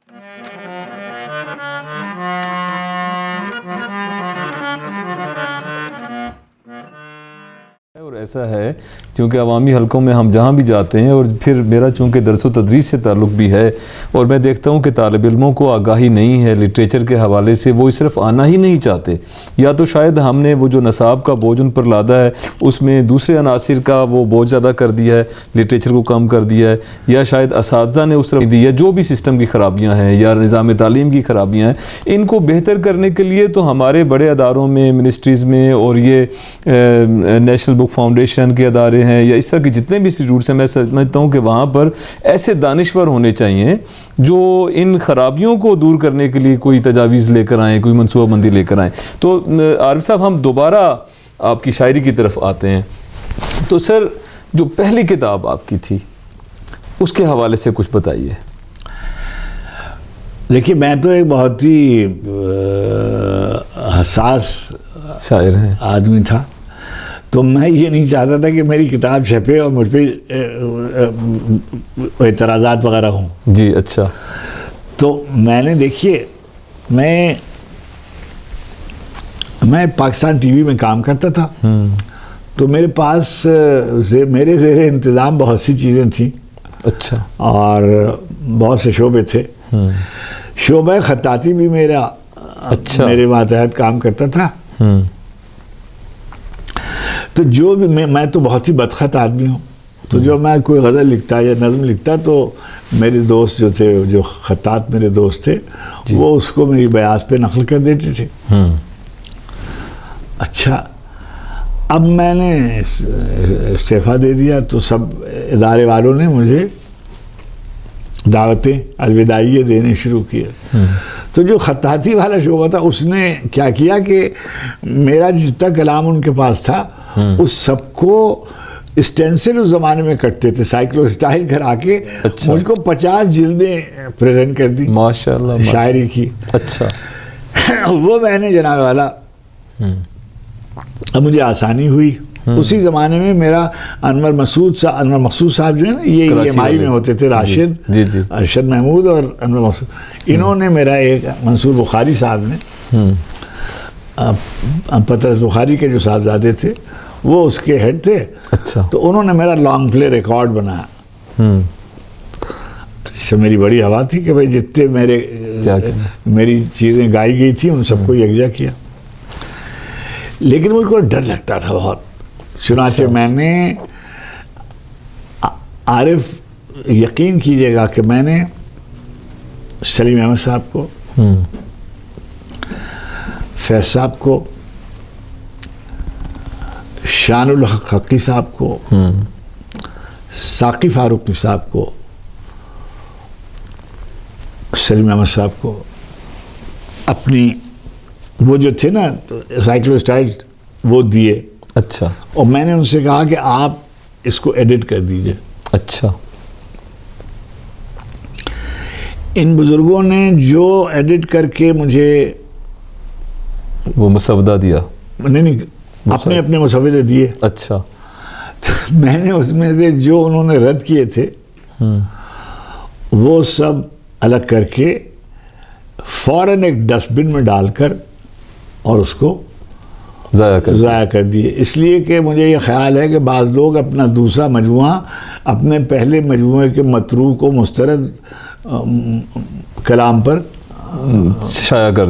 اور ایسا ہے کیونکہ عوامی حلقوں میں ہم جہاں بھی جاتے ہیں، اور پھر میرا چونکہ درس و تدریس سے تعلق بھی ہے، اور میں دیکھتا ہوں کہ طالب علموں کو آگاہی نہیں ہے لٹریچر کے حوالے سے، وہ صرف آنا ہی نہیں چاہتے، یا تو شاید ہم نے وہ جو نصاب کا بوجھ ان پر لادا ہے اس میں دوسرے عناصر کا وہ بوجھ زیادہ کر دیا ہے، لٹریچر کو کم کر دیا ہے، یا شاید اساتذہ نے اس طرف دی ہے، جو بھی سسٹم کی خرابیاں ہیں یا نظام تعلیم کی خرابیاں ہیں، ان کو بہتر کرنے کے لیے تو ہمارے بڑے اداروں میں، منسٹریز میں، اور یہ نیشنل بک فاؤنڈیشن کے ادارے ہیں یا اس طرح کے جتنے بھی انسٹیٹیوٹس ہیں، میں سمجھتا ہوں کہ وہاں پر ایسے دانشور ہونے چاہیے جو ان خرابیوں کو دور کرنے کے لیے کوئی تجاویز لے کر آئیں، کوئی منصوبہ بندی لے کر آئیں۔ تو عارف صاحب، ہم دوبارہ آپ کی شاعری کی طرف آتے ہیں۔ تو سر، جو پہلی کتاب آپ کی تھی اس کے حوالے سے کچھ بتائیے۔ دیکھیے، میں تو ایک بہت ہی حساس شاعر ہیں آدمی تھا، تو میں یہ نہیں چاہتا تھا کہ میری کتاب چھپے اور مجھ پہ اعتراضات وغیرہ ہوں۔ جی، اچھا۔ تو میں نے، دیکھیے، میں پاکستان ٹی وی میں کام کرتا تھا، تو میرے پاس میرے زیر انتظام بہت سی چیزیں تھیں، اچھا، اور بہت سے شعبے تھے۔ شعبہ خطاطی بھی میرا، اچھا، میرے ماتحت کام کرتا تھا۔ تو جو بھی میں تو بہت ہی بدخط آدمی ہوں، تو جو میں کوئی غزل لکھتا یا نظم لکھتا تو میرے دوست جو تھے، جو خطاط میرے دوست تھے، وہ اس کو میری بیاض پہ نقل کر دیتے تھے۔ اچھا، اب میں نے استعفیٰ دے دیا تو سب ادارے والوں نے مجھے دعوتیں الوداعیہ دینے شروع کیے۔ تو جو خطاطی والا شعبہ تھا اس نے کیا کیا کہ میرا جتنا کلام ان کے پاس تھا اس سب کو اسٹینسل اس زمانے میں کٹتے تھے، سائیکلو اسٹائل کرا کے مجھ کو 50 جلدیں پریزنٹ کر دی ماشاءاللہ شاعری کی۔ اچھا، وہ میں نے جناب والا، اب مجھے آسانی ہوئی۔ اسی زمانے میں میرا انور مقصود صاحب جو ہے نا، یہ EMI میں ہوتے تھے، راشد، ارشد محمود اور انور مقصود، انہوں نے میرا ایک منصور بخاری صاحب نے، پطرس بخاری کے جو صاحبزادے تھے وہ اس کے ہیڈ تھے، تو انہوں نے میرا لانگ پلے ریکارڈ بنایا۔ اچھا، میری بڑی ہوا تھی کہ بھائی جتنے میری چیزیں گائی گئی تھی ان سب کو یکجا کیا، لیکن مجھ کو ڈر لگتا تھا بہت۔ چنانچہ میں نے، عارف یقین کیجئے گا کہ میں نے سلیم احمد صاحب کو، فیض صاحب کو، شان الحق حقی صاحب کو، ساقی فاروقی صاحب کو، سلیم احمد صاحب کو، اپنی وہ جو تھے نا سائیکلو اسٹائل وہ دیے۔ اچھا، اور میں نے ان سے کہا کہ آپ اس کو ایڈٹ کر دیجئے۔ اچھا، ان بزرگوں نے جو ایڈٹ کر کے مجھے وہ مسودہ دیا، نہیں اپنے اپنے مسودے دیے۔ اچھا، میں نے اس میں سے جو انہوں نے رد کیے تھے وہ سب الگ کر کے فوراً ایک ڈسٹ بن میں ڈال کر اور اس کو ضائع کر دیے، اس لیے کہ مجھے یہ خیال ہے کہ بعض لوگ اپنا دوسرا مجموعہ اپنے پہلے مجموعے کے متروک و مسترد کلام پر شائع کر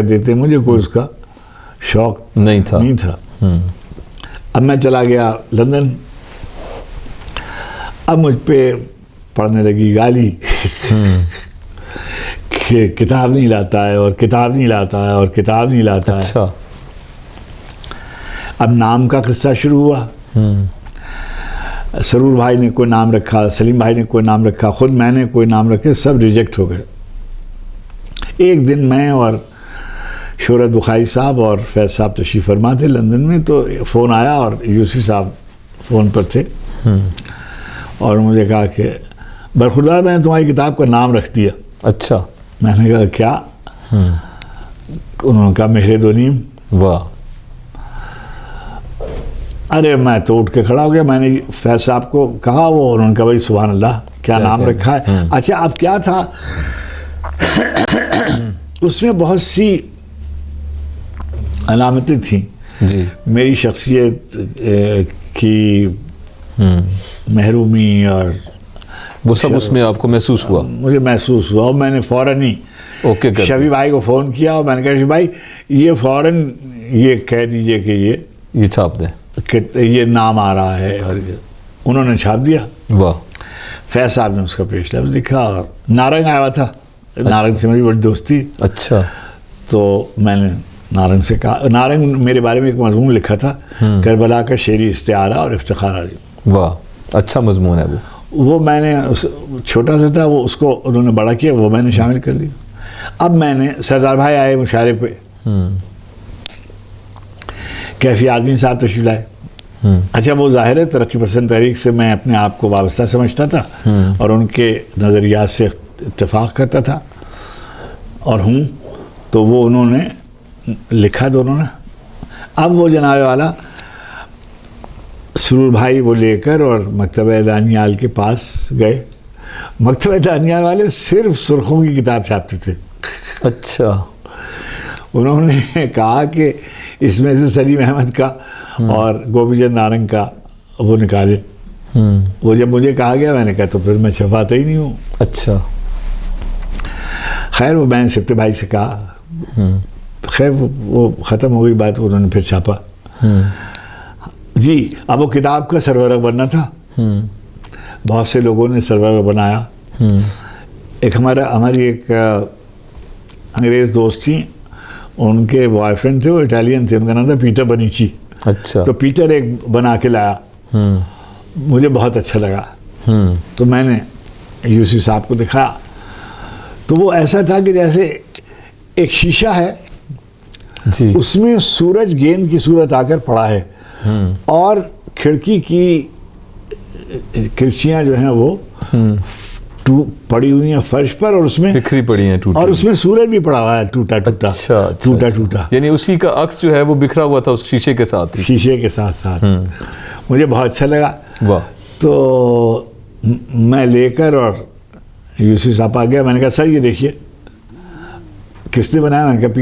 دیتے۔ مجھے کوئی اس کا شوق نہیں تھا۔ اب میں چلا گیا لندن، اب مجھ پہ پڑھنے لگی گالی کہ کتاب نہیں لاتا ہے اور کتاب نہیں لاتا ہے اور کتاب نہیں لاتا ہے۔ اچھا، اب نام کا قصہ شروع ہوا، سرور بھائی نے کوئی نام رکھا، سلیم بھائی نے کوئی نام رکھا، خود میں نے کوئی نام رکھے، سب ریجیکٹ ہو گئے۔ ایک دن میں اور شہرت بخاری صاحب اور فیض صاحب تشریف فرما تھے لندن میں، تو فون آیا اور یوسف صاحب فون پر تھے اور مجھے کہا کہ برخوردار میں نے تمہاری کتاب کا نام رکھ دیا۔ اچھا، میں نے کہا کیا؟ انہوں نے کہا مہر دو نیم۔ واہ! ارے میں تو اٹھ کے کھڑا ہو گیا، میں نے فیض صاحب کو کہا، وہ انہوں نے کہا بھائی سبحان اللہ، کیا نام رکھا ہے؟ اچھا اب کیا تھا اس میں بہت سی علامتیں تھیں جی میری شخصیت کی محرومی، اور وہ سب اس میں آپ کو محسوس ہوا؟ مجھے محسوس ہوا، اور میں نے فوراً ہی اوکے کر شفیع بھائی کو فون کیا، اور میں نے کہا شفیع بھائی یہ فوراً یہ کہہ دیجئے کہ یہ چھاپ دیں، یہ نام آ رہا ہے، اور انہوں نے چھاپ دیا۔ واہ، فیض صاحب نے اس کا پیش لفظ لکھا، اور نارنگ آیا ہوا تھا، نارنگ سے میری بڑی دوستی، اچھا، تو میں نے نارنگ سے کہا، نارنگ میرے بارے میں ایک مضمون لکھا تھا، کربلا کا شعری استعارہ اور افتخار علی، واہ، اچھا مضمون ہے وہ میں نے چھوٹا سا تھا، وہ اس کو انہوں نے بڑا کیا، وہ میں نے شامل کر لیا۔ اب میں نے سردار بھائی آئے مشاعرے پہ، کیفی آدمی صاحب تشریف لائے۔ اچھا وہ ظاہر ہے ترقی پسند تحریک سے میں اپنے آپ کو وابستہ سمجھتا تھا اور ان کے نظریات سے اتفاق کرتا تھا اور ہوں، تو وہ انہوں نے لکھا دونوں نے۔ اب وہ جناب والا سرور بھائی وہ لے کر اور مکتبہ دانیال کے پاس گئے۔ مکتبہ دانیال والے صرف سرخوں کی کتاب چھاپتے تھے۔ اچھا، انہوں نے کہا کہ اس میں سے سلیم احمد کا اور گوپی چند نارنگ کا وہ نکالے۔ وہ جب مجھے کہا گیا میں نے کہا تو پھر میں چھپاتا ہی نہیں ہوں۔ اچھا، خیر وہ میں نے سپتے بھائی سے کہا، خیر وہ ختم ہو گئی بات، انہوں نے پھر چھاپا۔ جی اب وہ کتاب کا سرورق بننا تھا، بہت سے لوگوں نے سرورق بنایا۔ ایک ہماری ایک انگریز دوست تھیں، ان کے بوائے فرینڈ تھے، وہ اٹالین تھے، ان کا نام تھا پیٹر بنیچی۔ اچھا، تو پیٹر ایک بنا کے لایا، مجھے بہت اچھا لگا، تو میں نے یوسی صاحب کو دکھایا، تو وہ ایسا تھا کہ جیسے ایک شیشہ ہے، جی، اس میں سورج گیند کی صورت آ کر پڑا ہے، اور کھڑکی کی کرچیاں جو ہیں وہ پڑی ہوئی ہیں فرش پر، اور اس میں بکھری پڑی ہیں، ٹوٹی، اور اس میں سورج بھی پڑا ہوا ہے، ٹوٹا ٹوٹا، اچھا، ٹوٹا ٹوٹا، یعنی اسی کا عکس جو ہے وہ بکھرا ہوا تھا اس شیشے کے ساتھ ہی۔ شیشے کے ساتھ ساتھ۔ مجھے بہت اچھا لگا، واہ، تو میں لے کر اور یوسی صاحب آ گیا، میں نے کہا سر یہ دیکھیے کس نے بنایا؟ میں نے کہا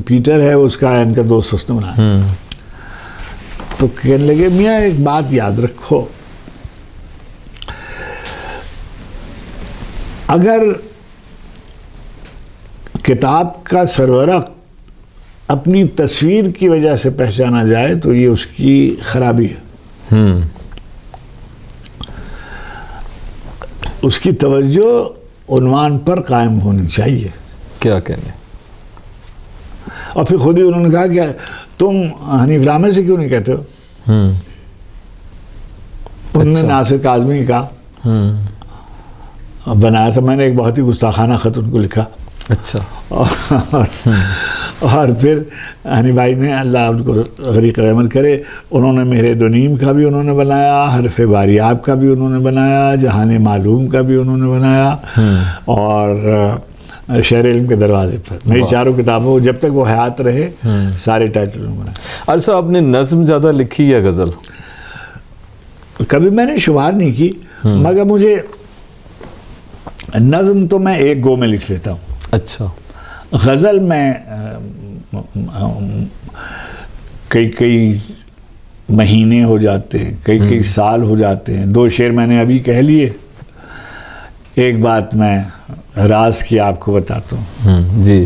پیٹر ہے اس کا، ان کا دوست اس نے بنایا۔ تو کہنے لگے میاں ایک بات یاد رکھو، اگر کتاب کا سرورق اپنی تصویر کی وجہ سے پہچانا جائے تو یہ اس کی خرابی ہے۔ اس کی توجہ عنوان پر قائم ہونی چاہیے۔ کیا کہنے، اور پھر خود ہی انہوں نے کہا کہ تم حنیف رامے سے کیوں نہیں کہتے ہو؟ انہوں نے ناصر کاظمی کا بنایا تھا، میں نے ایک بہت ہی گستاخانہ خط ان کو لکھا۔ اچھا، اور پھر حنیف بھائی نے، اللہ ان کو غریق رحمت کرے، انہوں نے میرے دو نیم کا بھی انہوں نے بنایا، حرف باریاب کا بھی انہوں نے بنایا، جہان معلوم کا بھی انہوں نے بنایا، اور شہر علم کے دروازے پر۔ میری چاروں کتابوں جب تک وہ حیات رہے سارے ٹائٹل انہوں نے بنائے۔ عارف صاحب آپ نے نظم زیادہ لکھی یا غزل؟ کبھی میں نے شمار نہیں کی، مگر مجھے نظم تو میں ایک گو میں لکھ لیتا ہوں۔ اچھا، غزل میں کئی مہینے ہو جاتے ہیں، کئی سال ہو جاتے ہیں۔ دو شعر میں نے ابھی کہہ لیے، ایک بات میں راز کی آپ کو بتاتا ہوں۔ جی،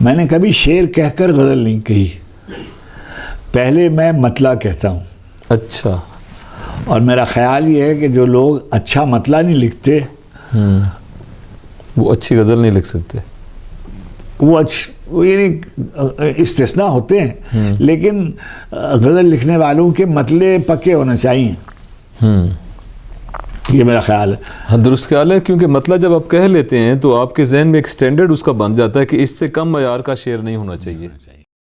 میں نے کبھی شعر کہہ کر غزل نہیں کہی، پہلے میں مطلع کہتا ہوں۔ اچھا، اور میرا خیال یہ ہے کہ جو لوگ اچھا مطلع نہیں لکھتے وہ اچھی غزل نہیں لکھ سکتے۔ وہ یعنی استثناء ہوتے ہیں، لیکن غزل لکھنے والوں کے مطلع پکے ہونے چاہیے، یہ میرا خیال ہے۔ ہاں درست خیال ہے، کیونکہ مطلب جب آپ کہہ لیتے ہیں تو آپ کے ذہن میں ایک سٹینڈرڈ اس کا بن جاتا ہے کہ اس سے کم معیار کا شعر نہیں ہونا چاہیے۔